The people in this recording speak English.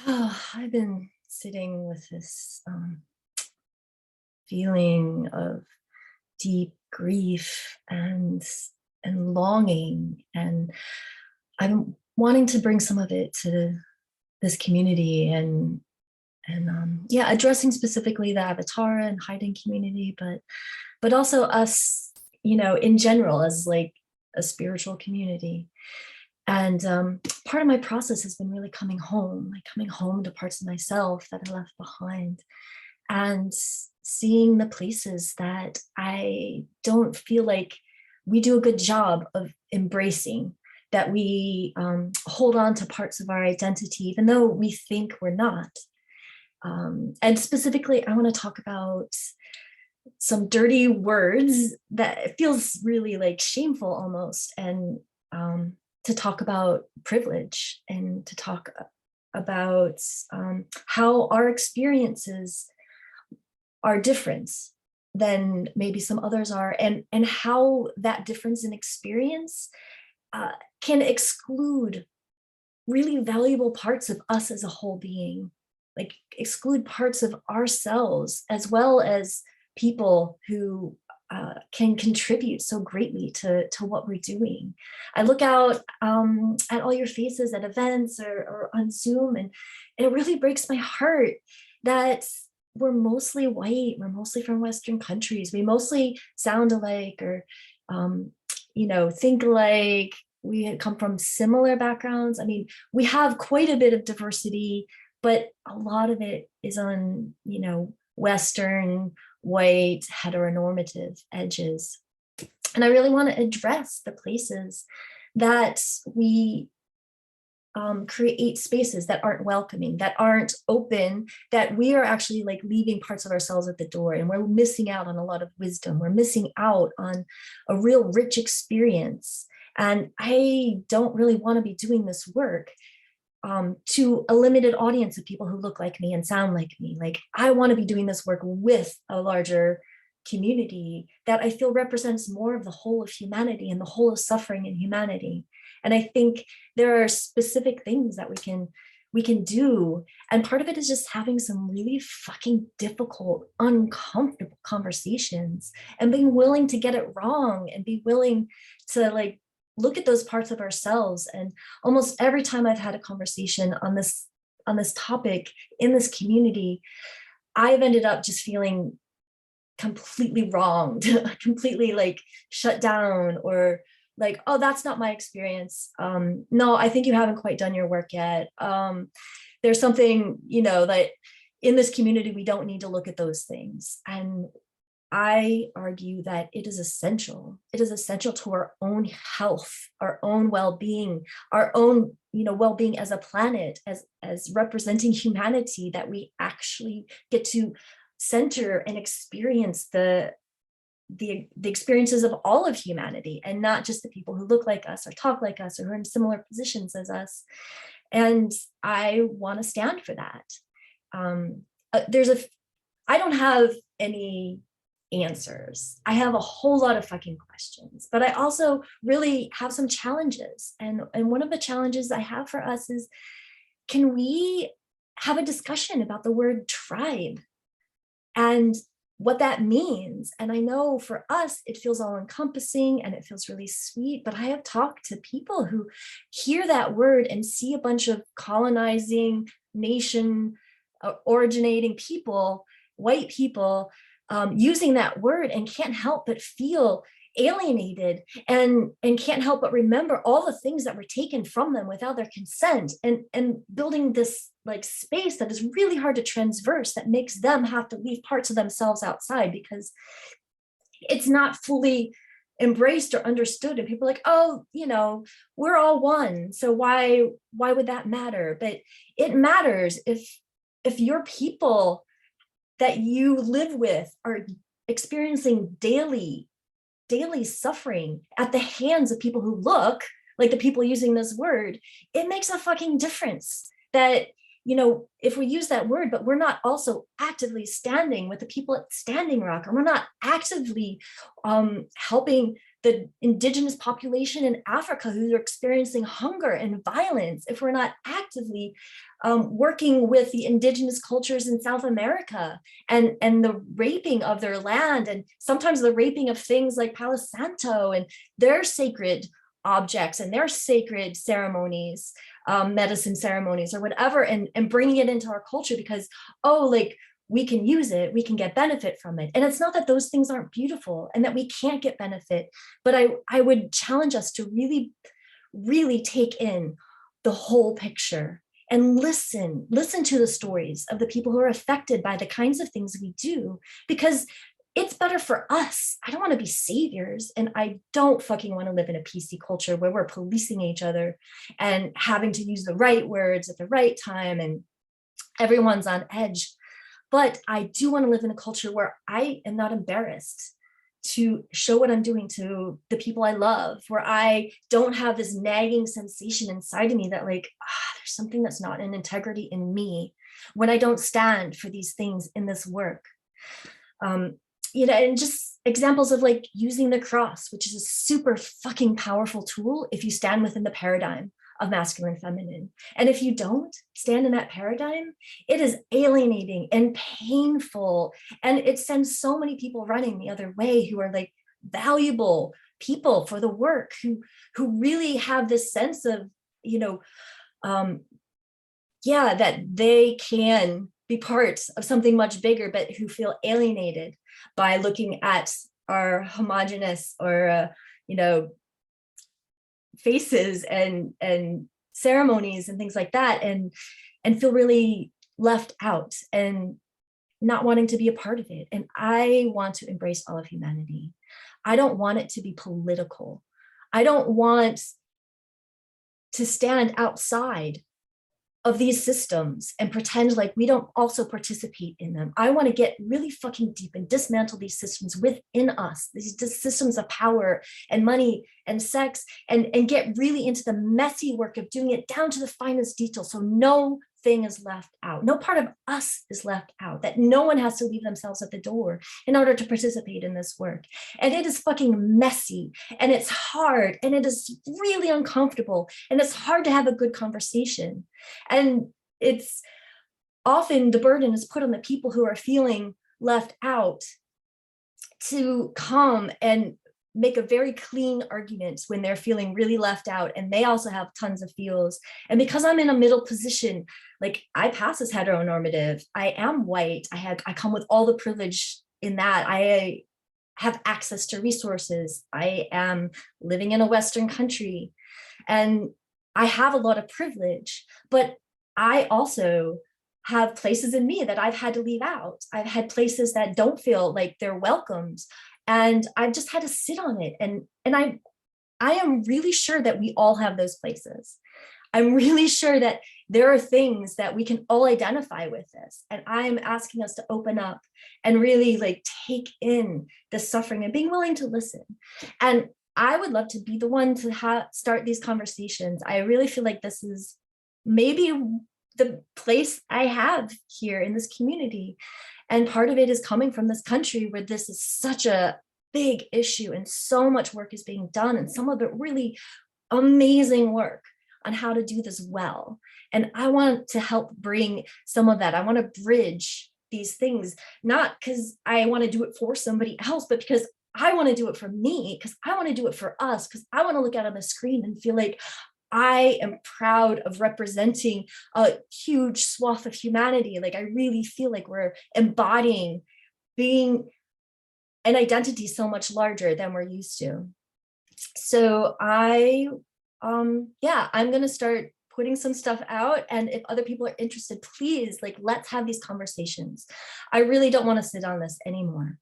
Oh, I've been sitting with this feeling of deep grief and longing, and I'm wanting to bring some of it to this community and yeah, addressing specifically the Avatar and Haiden community, but also us, in general as like a spiritual community. And part of my process has been really coming home to parts of myself that I left behind and seeing the places that I don't feel like we do a good job of embracing, that we hold on to parts of our identity, even though we think we're not. And specifically, I want to talk about some dirty words that it feels really like shameful almost, and um, to talk about privilege and to talk about how our experiences are different than maybe some others are, and how that difference in experience uh, can exclude really valuable parts of us as a whole being, like exclude parts of ourselves as well as people who can contribute so greatly to what we're doing. I look out at all your faces at events or on Zoom, and it really breaks my heart that we're mostly white, we're mostly from Western countries, we mostly sound alike or um, think alike, we had come from similar backgrounds. I mean, we have quite a bit of diversity, but a lot of it is on, Western, white, heteronormative edges. And I really want to address the places that we create spaces that aren't welcoming, that aren't open, that we are actually like leaving parts of ourselves at the door, and we're missing out on a lot of wisdom. We're missing out on a real rich experience. And I don't really want to be doing this work to a limited audience of people who look like me and sound like me. Like, I want to be doing this work with a larger community that I feel represents more of the whole of humanity and the whole of suffering in humanity. And I think there are specific things that we can do. And part of it is just having some really fucking difficult, uncomfortable conversations and being willing to get it wrong and be willing to like look at those parts of ourselves. And almost every time I've had a conversation on this topic in this community, I've ended up just feeling completely wronged, completely like shut down, or like, oh, that's not my experience. No, I think you haven't quite done your work yet. There's something, that in this community, we don't need to look at those things. And I argue that it is essential. It is essential to our own health, our own well-being, our own, well-being as a planet, as representing humanity, that we actually get to center and experience the experiences of all of humanity, and not just the people who look like us or talk like us or who are in similar positions as us. And I want to stand for that. There's a I don't have any answers. I have a whole lot of fucking questions, but I also really have some challenges. And one of the challenges I have for us is, can we have a discussion about the word tribe and what that means? And I know for us, it feels all encompassing and it feels really sweet, but I have talked to people who hear that word and see a bunch of colonizing nation originating people, white people, using that word, and can't help but feel alienated, and can't help but remember all the things that were taken from them without their consent, and building this like space that is really hard to transverse, that makes them have to leave parts of themselves outside because it's not fully embraced or understood. And people are like, oh, we're all one, so why would that matter? But it matters if your people that you live with are experiencing daily suffering at the hands of people who look like the people using this word. It makes a fucking difference that, if we use that word, but we're not also actively standing with the people at Standing Rock, or we're not actively helping the indigenous population in Africa who are experiencing hunger and violence, if we're not actively working with the indigenous cultures in South America and the raping of their land, and sometimes the raping of things like Palo Santo and their sacred objects and their sacred ceremonies, medicine ceremonies or whatever, and bringing it into our culture because, oh, like, we can use it, we can get benefit from it. And it's not that those things aren't beautiful and that we can't get benefit, but I would challenge us to really, really take in the whole picture and listen to the stories of the people who are affected by the kinds of things we do, because it's better for us. I don't want to be saviors, and I don't fucking want to live in a PC culture where we're policing each other and having to use the right words at the right time and everyone's on edge. But I do want to live in a culture where I am not embarrassed to show what I'm doing to the people I love, where I don't have this nagging sensation inside of me that like, there's something that's not in integrity in me when I don't stand for these things in this work. And just examples of like using the cross, which is a super fucking powerful tool if you stand within the paradigm of masculine feminine. And if you don't stand in that paradigm, it is alienating and painful. And it sends so many people running the other way who are like valuable people for the work, who really have this sense of, that they can be part of something much bigger, but who feel alienated by looking at our homogenous or, faces and ceremonies and things like that, and feel really left out and not wanting to be a part of it. And I want to embrace all of humanity. I don't want it to be political. I don't want to stand outside of these systems and pretend like we don't also participate in them. I want to get really fucking deep and dismantle these systems within us, these systems of power and money and sex, and get really into the messy work of doing it down to the finest detail. So no thing is left out. No part of us is left out, that no one has to leave themselves at the door in order to participate in this work. And it is fucking messy, and it's hard, and it is really uncomfortable, and it's hard to have a good conversation. And it's often the burden is put on the people who are feeling left out to come and make a very clean argument when they're feeling really left out, and they also have tons of feels. And because I'm in a middle position, like I pass as heteronormative, I am white, I come with all the privilege in that, I have access to resources, I am living in a Western country, and I have a lot of privilege, but I also have places in me that I've had to leave out. I've had places that don't feel like they're welcomed, and I've just had to sit on it. And I am really sure that we all have those places. I'm really sure that there are things that we can all identify with this. And I'm asking us to open up and really like take in the suffering and being willing to listen. And I would love to be the one to start these conversations. I really feel like this is maybe the place I have here in this community. And part of it is coming from this country where this is such a big issue and so much work is being done, and some of it really amazing work on how to do this well. And I want to help bring some of that. I want to bridge these things, not because I want to do it for somebody else, but because I want to do it for me, because I want to do it for us, because I want to look out on the screen and feel like I am proud of representing a huge swath of humanity. Like I really feel like we're embodying being an identity so much larger than we're used to. So I'm going to start putting some stuff out. And if other people are interested, please, like, let's have these conversations. I really don't want to sit on this anymore.